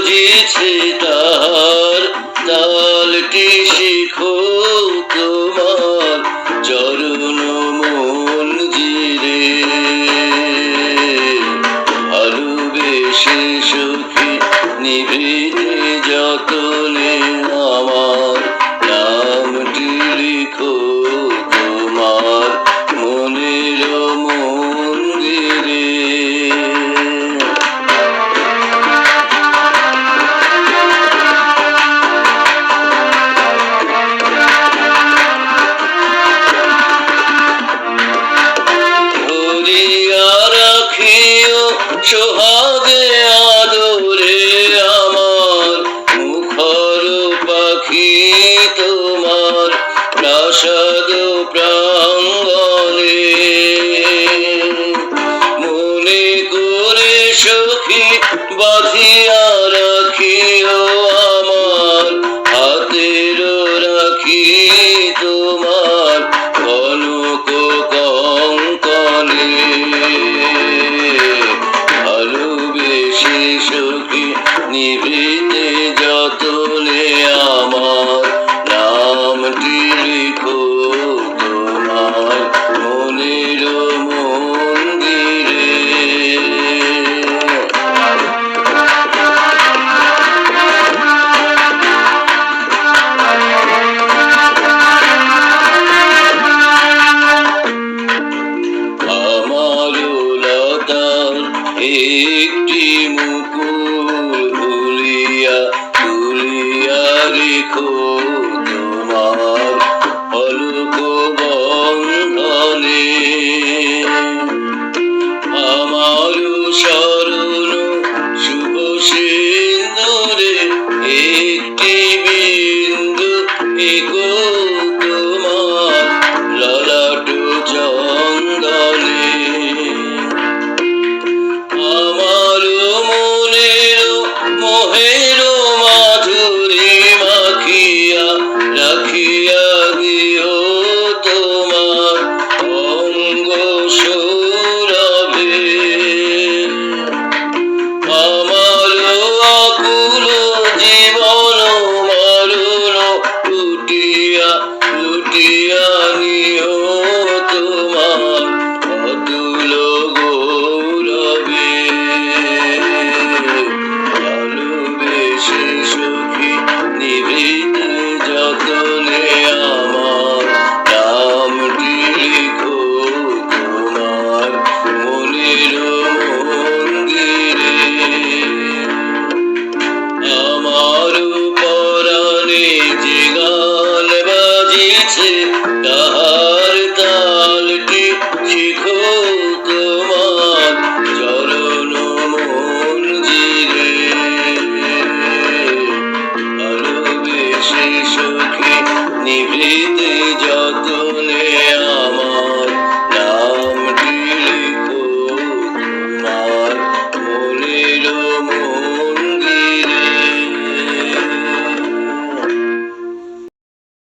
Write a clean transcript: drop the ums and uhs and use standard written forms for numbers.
বাজিছে তাহার তালটি শিখো তোমার চরণ মঞ্জিরে। ভালোবেসে সখী নিভৃতে যতনে আমার নামটি লিখো তোমার মনের মন্দিরে। সোহাগে আদরে আমার মুখর পাখি তোমার প্রাসাদ প্রাঙ্গণে। মনে করে সখী বাঁধিয়া রাখিও আমার হাতের রাখি তোমার কনক কঙ্কণে। ভালোবেসে সখী নিভৃতে যতনে আমার নামটি লিখো তোমার মনের মন্দিরে। আমার লতার একটি মুকুল ভুলিয়া তুলিয়া রেখো তোমার পলক বন্ধনে। আমার শরণ শুভ সিন্দুরে একটি বিন্দু এগো তোমার ললাট চন্দনে। আমার মনের মোহের মাধুরী মাখিয়া রাখিয়া দিও তোমার অঙ্গ সৌরভে। আমার আকুল জীবন মরণ লুটিয়া লুটিয়া নিও তোমার অতুল গৌরবে। ভালোবেসে সখী নিভৃতে যতনে আমার নামটি লিখো তোমার মনের মন্দিরে। আমার পরাণে যে গান বাজিছে তাহার তালটি শিখো তোমার চরণ মঞ্জিরে। ভালোবেসে সখী নিভৃতে